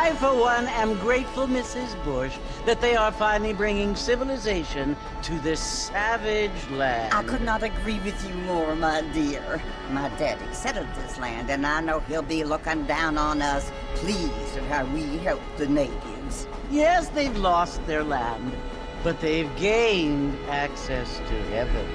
I, for one, am grateful, Mrs. Bush, that they are finally bringing civilization to this savage land. I could not agree with you more, my dear. My daddy settled this land, and I know he'll be looking down on us, pleased at how we help the natives. Yes, they've lost their land, but they've gained access to heaven.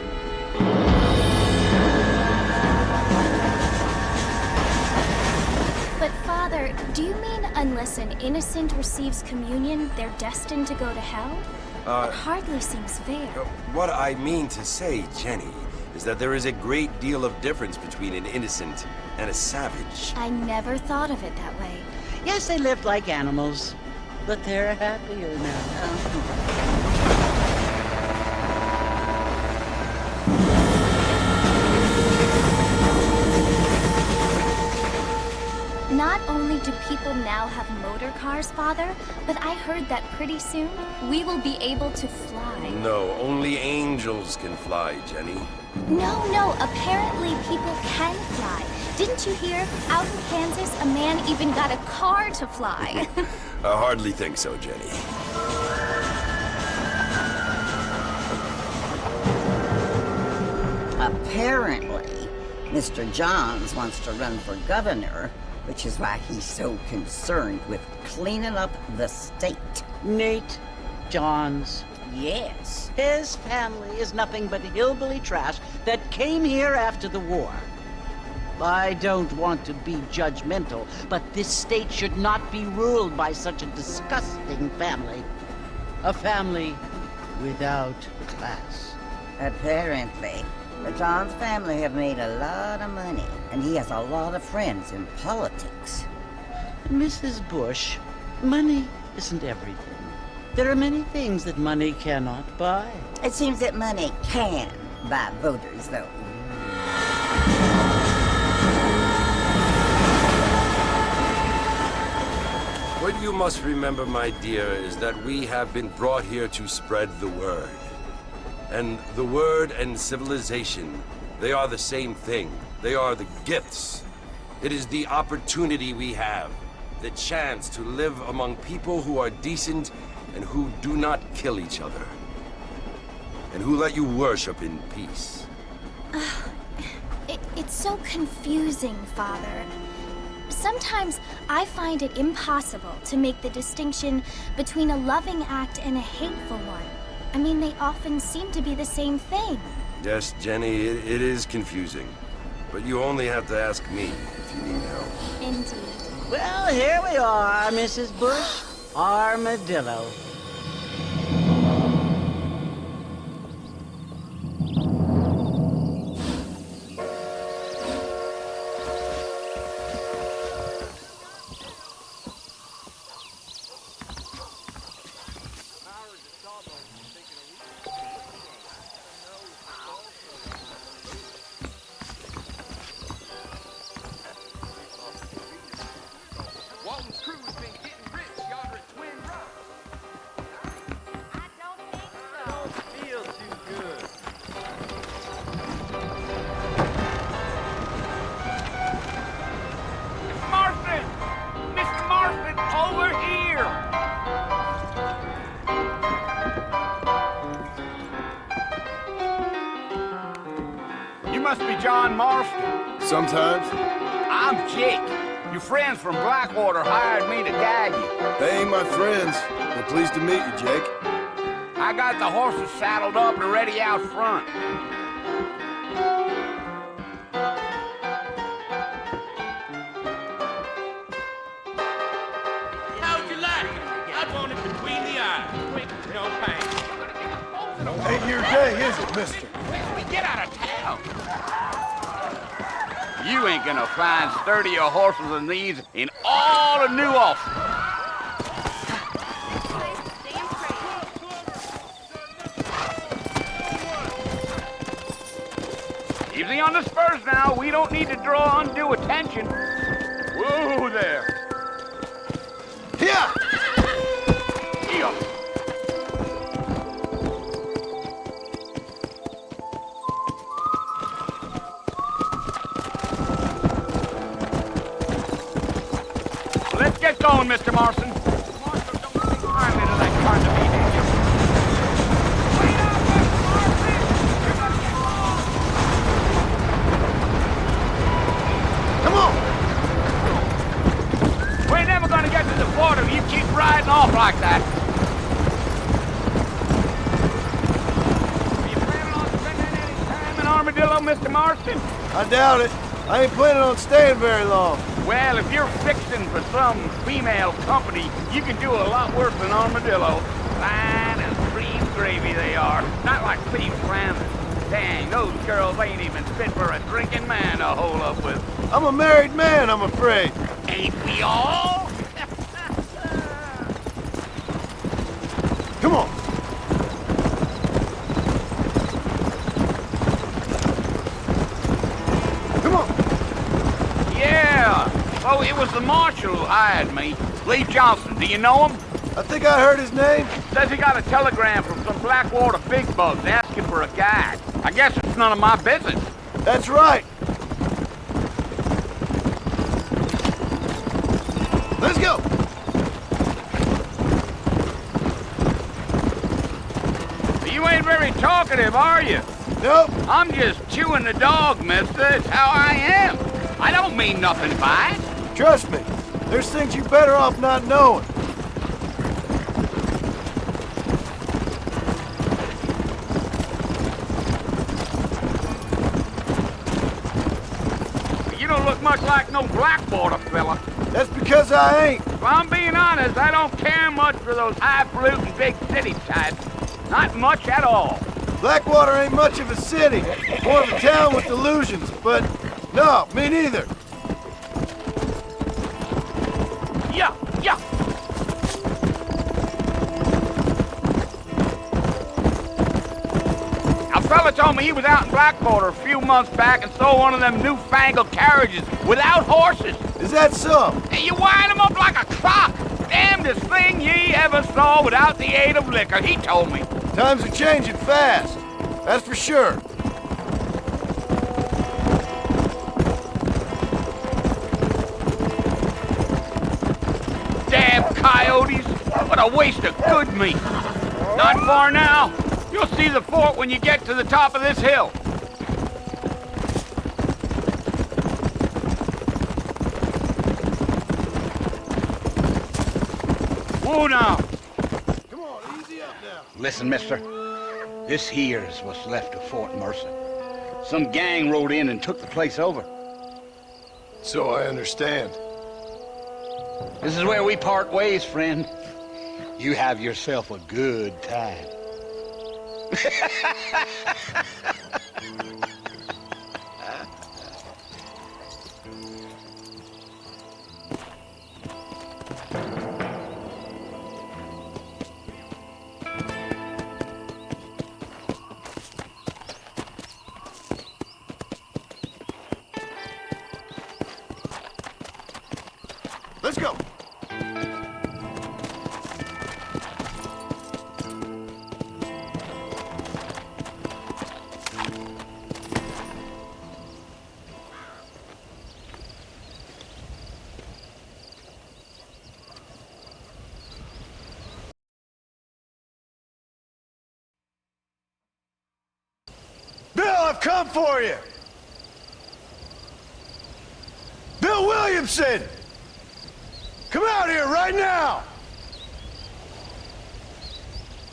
But Father, do you mean unless an innocent receives communion, they're destined to go to hell? It hardly seems fair. What I mean to say, Jenny, is that there is a great deal of difference between an innocent and a savage. I never thought of it that way. Yes, they lived like animals, but they're happier now. Not only do people now have motor cars, Father, but I heard that pretty soon we will be able to fly. No, only angels can fly, Jenny. No, apparently people can fly. Didn't you hear? Out in Kansas, a man even got a car to fly. I hardly think so, Jenny. Apparently, Mr. Johns wants to run for governor, which is why he's so concerned with cleaning up the state. Nate Johns. Yes. His family is nothing but hillbilly trash that came here after the war. I don't want to be judgmental, but this state should not be ruled by such a disgusting family. A family without class. Apparently. The Johns family have made a lot of money, and he has a lot of friends in politics. Mrs. Bush, money isn't everything. There are many things that money cannot buy. It seems that money can buy voters, though. What you must remember, my dear, is that we have been brought here to spread the word. And the word and civilization, they are the same thing. They are the gifts. It is the opportunity we have, the chance to live among people who are decent and who do not kill each other. And who let you worship in peace. It's so confusing, Father. Sometimes I find it impossible to make the distinction between a loving act and a hateful one. I mean, they often seem to be the same thing. Yes, Jenny, it is confusing. But you only have to ask me if you need help. Indeed. Well, here we are, Mrs. Bush. Armadillo. You must be John Marston. Sometimes. I'm Jake. Your friends from Blackwater hired me to guide you. They ain't my friends. We're pleased to meet you, Jake. I got the horses saddled up and ready out front. How'd you like it? I want it between the eyes. Quick, no pain. Ain't your day, is it, mister? We get out of town. You ain't gonna find sturdier horses than these in all of New Austin. Easy on the spurs now. We don't need to draw undue attention. Whoa there. Here! Here. Let's get going, Mr. Marston. Marshal don't take kindly to that kind of behavior. Wait up, Mr. Marston! You're gonna get lost! Come on! We're never gonna get to the fort if you keep riding off like that. Are you planning on spending any time in Armadillo, Mr. Marston? I doubt it. I ain't planning on staying very long. Well, if you're fixing for some female company, you can do a lot worse than Armadillo. Fine and cream gravy they are. Not like Steve Flanders. Dang, those girls ain't even fit for a drinking man to hole up with. I'm a married man, I'm afraid. Ain't we all? Come on. Come on. Yeah. Oh, it was the marshal who hired me. Lee Johnson, do you know him? I think I heard his name. Says he got a telegram from some Blackwater big bugs asking for a guide. I guess it's none of my business. That's right. Let's go. You ain't very talkative, are you? Nope. I'm just chewing the dog, mister. It's how I am. I don't mean nothing by it. Trust me. There's things you're better off not knowing. You don't look much like no Blackwater fella. That's because I ain't. If I'm being honest, I don't care much for those highfalutin big city types. Not much at all. Blackwater ain't much of a city. More of a town with illusions, but no, me neither. Yeah. A fella told me he was out in Blackwater a few months back and saw one of them newfangled carriages without horses. Is that so? And you wind him up like a clock. Damnedest thing ye ever saw without the aid of liquor, he told me. Times are changing fast. That's for sure. Damn coyotes! What a waste of good meat! Not far now. You'll see the fort when you get to the top of this hill. Whoa now! Come on, easy up now. Listen, mister. This here's what's left of Fort Mercer. Some gang rode in and took the place over. So I understand. This is where we part ways, friend. You have yourself a good time. Let's go. Bill, I've come for you. Bill Williamson! Come out here right now!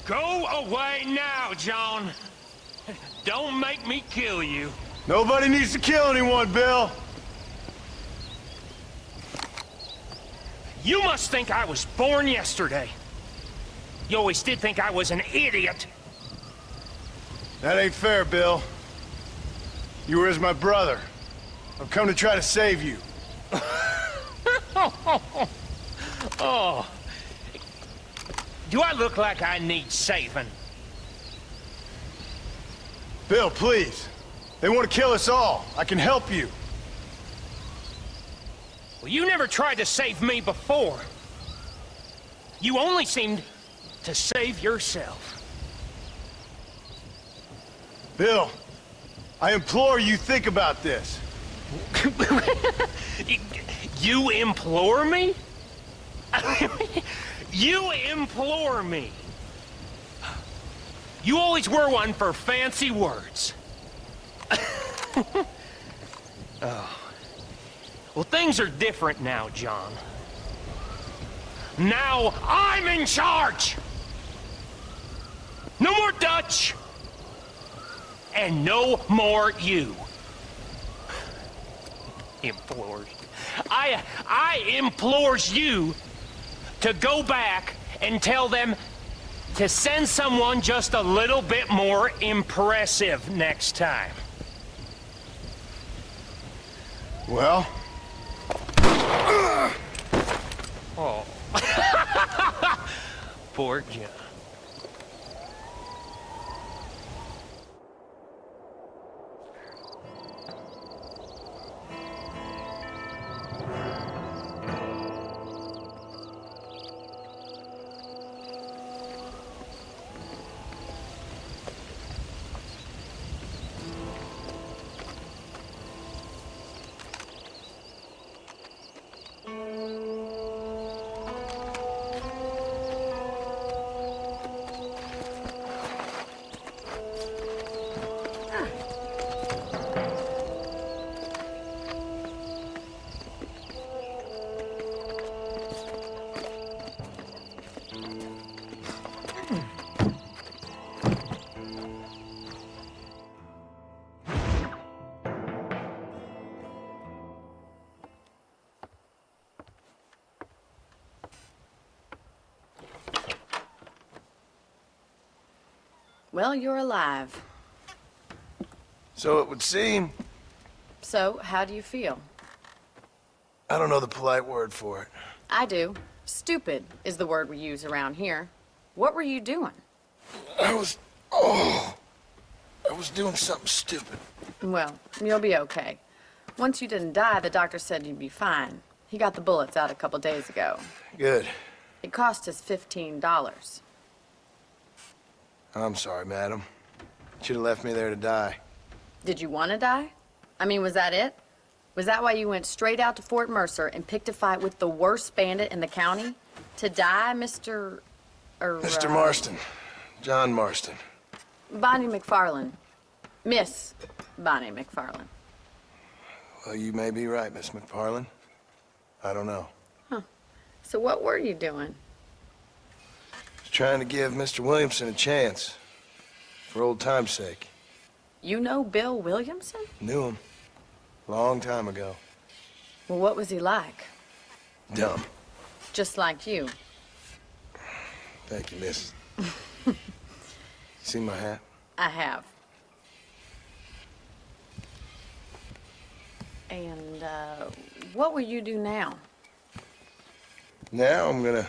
Go away now, John. Don't make me kill you. Nobody needs to kill anyone, Bill. You must think I was born yesterday. You always did think I was an idiot. That ain't fair, Bill. You were as my brother. I've come to try to save you. Oh. Do I look like I need saving? Bill, please. They want to kill us all. I can help you. Well, you never tried to save me before. You only seemed to save yourself. Bill, I implore you think about this. You implore me? You implore me. You always were one for fancy words. Oh. Well, things are different now, John. Now I'm in charge! No more Dutch! And no more you. Implores. I implores you to go back and tell them to send someone just a little bit more impressive next time. Well? Oh. Poor John. Well, you're alive. So it would seem. So, how do you feel? I don't know the polite word for it. I do. Stupid is the word we use around here. What were you doing? I was doing something stupid. Well, you'll be okay. Once you didn't die, the doctor said you'd be fine. He got the bullets out a couple days ago. Good. It cost us $15. I'm sorry, madam. Should have left me there to die. Did you want to die? I mean, was that it? Was that why you went straight out to Fort Mercer and picked a fight with the worst bandit in the county? To die, Mr. Mr. Marston. John Marston. Bonnie McFarlane. Miss Bonnie McFarlane. Well, you may be right, Miss McFarlane. I don't know. Huh. So what were you doing? Just trying to give Mr. Williamson a chance. For old time's sake. You know Bill Williamson? Knew him. Long time ago. Well, what was he like? Dumb. Just like you. Thank you, miss. See my hat? I have. And, what will you do now? Now I'm gonna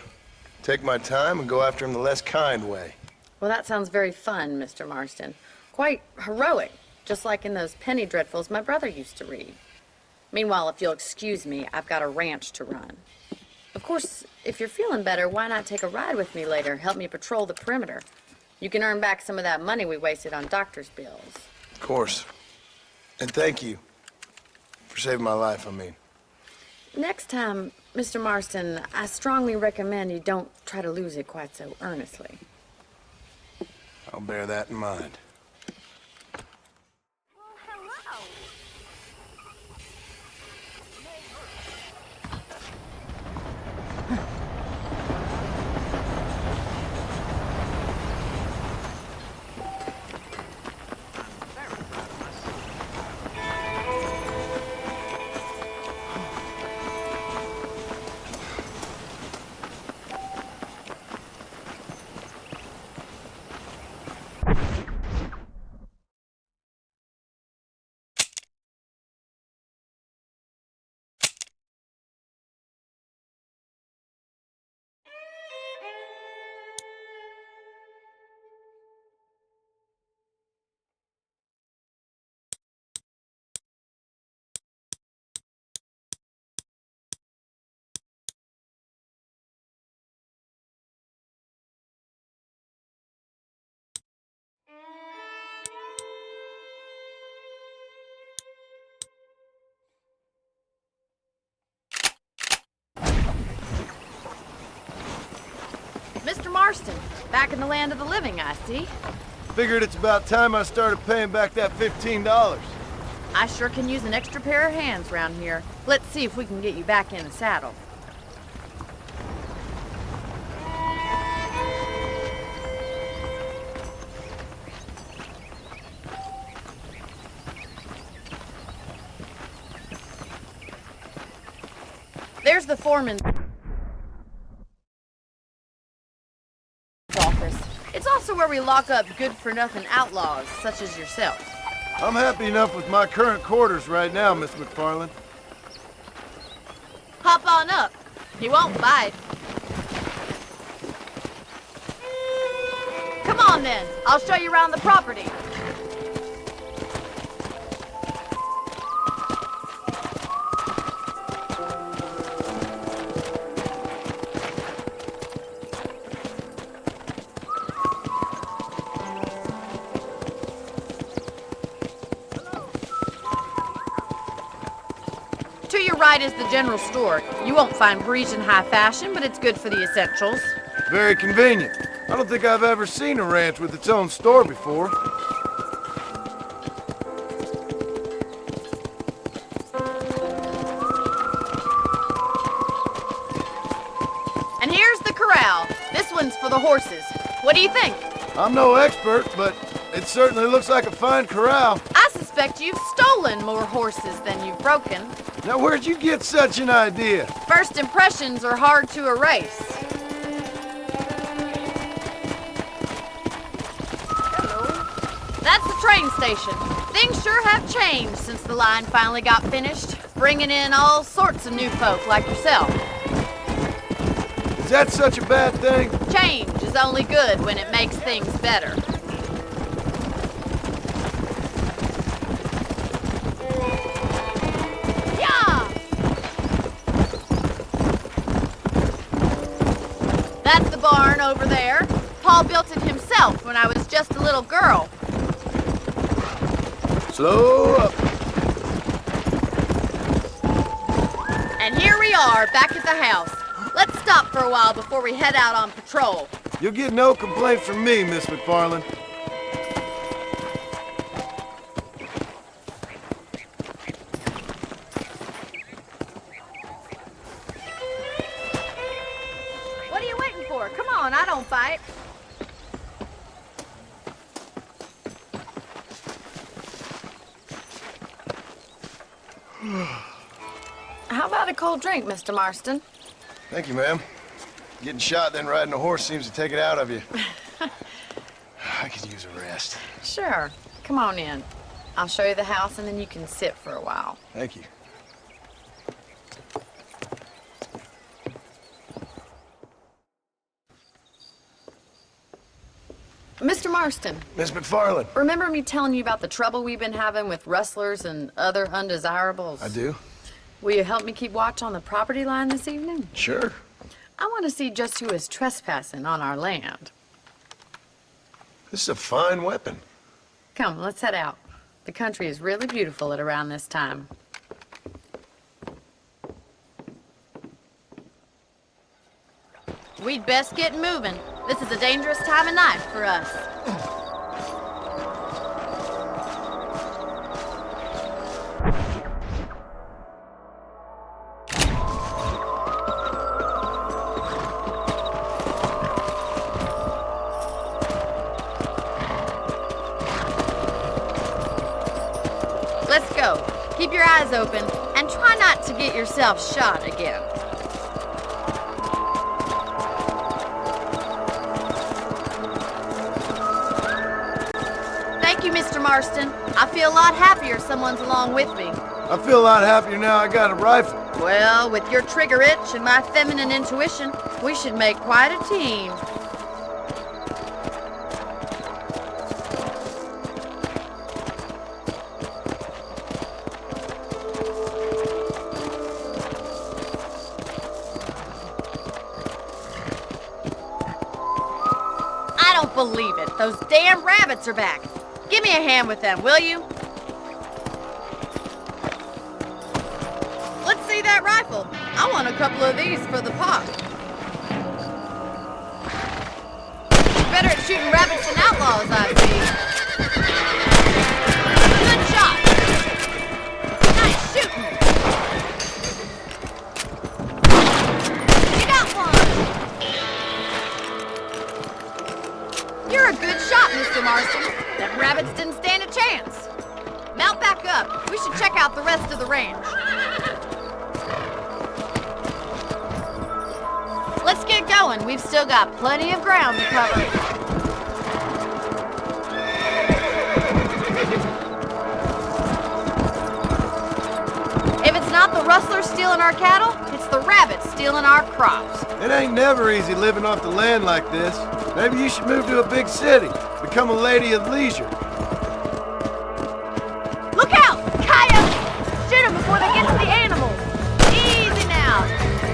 take my time and go after him the less kind way. Well, that sounds very fun, Mr. Marston. Quite heroic, just like in those penny dreadfuls my brother used to read. Meanwhile, if you'll excuse me, I've got a ranch to run. Of course, if you're feeling better, why not take a ride with me later? Help me patrol the perimeter. You can earn back some of that money we wasted on doctor's bills. Of course. And thank you. For saving my life, I mean. Next time, Mr. Marston, I strongly recommend you don't try to lose it quite so earnestly. I'll bear that in mind. Mr. Marston, back in the land of the living, I see. Figured it's about time I started paying back that $15. I sure can use an extra pair of hands around here. Let's see if we can get you back in the saddle. There's the foreman's office. It's also where we lock up good-for-nothing outlaws, such as yourself. I'm happy enough with my current quarters right now, Miss McFarland. Hop on up. He won't bite. Come on then. I'll show you around the property. To your right is the general store. You won't find Parisian high fashion, but it's good for the essentials. Very convenient. I don't think I've ever seen a ranch with its own store before. And here's the corral. This one's for the horses. What do you think? I'm no expert, but it certainly looks like a fine corral. I suspect you've stolen more horses than you've broken. Now, where'd you get such an idea? First impressions are hard to erase. That's the train station. Things sure have changed since the line finally got finished, bringing in all sorts of new folk like yourself. Is that such a bad thing? Change is only good when it makes things better. Yeah! That's the barn over there. Paul built it himself when I was just a little girl. Slow up. And here we are, back at the house. Let's stop for a while before we head out on patrol. You'll get no complaints from me, Miss McFarland. What are you waiting for? Come on, I don't fight. How about a cold drink, Mr. Marston? Thank you, ma'am. Getting shot then riding a horse seems to take it out of you. I could use a rest. Sure. Come on in. I'll show you the house and then you can sit for a while. Thank you. Mr. Marston, Miss McFarland. remember me telling you about the trouble we've been having with rustlers and other undesirables? I do. Will you help me keep watch on the property line this evening? Sure. I want to see just who is trespassing on our land. This is a fine weapon. Come, let's head out. The country is really beautiful at around this time. We'd best get moving. This is a dangerous time of night for us. Let's go. Keep your eyes open and try not to get yourself shot again. Thank you, Mr. Marston. I feel a lot happier someone's along with me. I feel a lot happier now I got a rifle. Well, with your trigger itch and my feminine intuition, we should make quite a team. I don't believe it. Those damn rabbits are back. Give me a hand with them, will you? Let's see that rifle. I want a couple of these for the pot. shooting rabbits and outlaws, I see. Good shot. Nice shooting. You got one. You're a good shot, Mr. Marston. Them rabbits didn't stand a chance. Mount back up. We should check out the rest of the range. Let's get going. We've still got plenty of ground to cover. If it's not the rustlers stealing our cattle, it's the rabbits stealing our crops. It ain't never easy living off the land like this. Maybe you should move to a big city. Become a lady of leisure. Look out! Coyotes! Shoot them before they get to the animals. Easy now.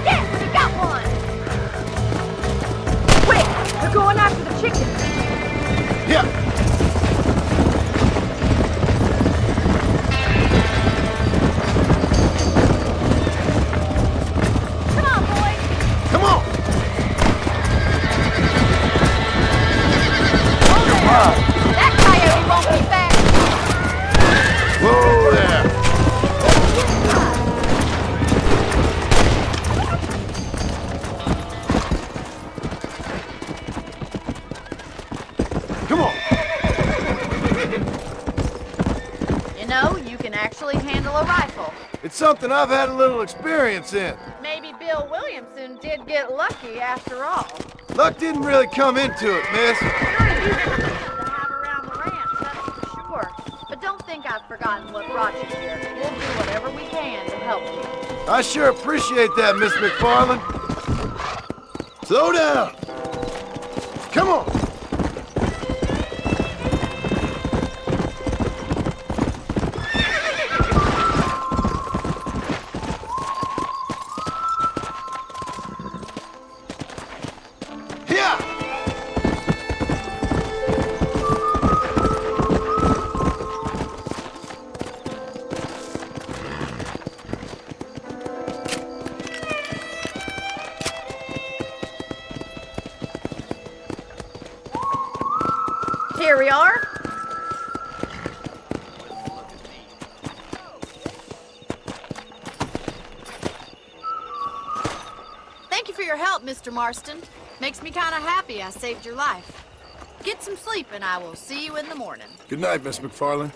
Yes, you got one. Quick! They're going after the chickens. Yeah. Come on, boys. Come on. That coyote won't be back. Whoa there. Come on. You know, you can actually handle a rifle. It's something I've had a little experience in. Maybe Bill Williamson did get lucky after all. Luck didn't really come into it, miss. You're a useful man to have around the ranch, that's for sure. But don't think I've forgotten what brought you here. We'll do whatever we can to help you. I sure appreciate that, Miss McFarland. Slow down. Come on. Here. Here we are. Thank you for your help, Mr. Marston. Makes me kind of happy I saved your life. Get some sleep and I will see you in the morning. Good night, Miss McFarland.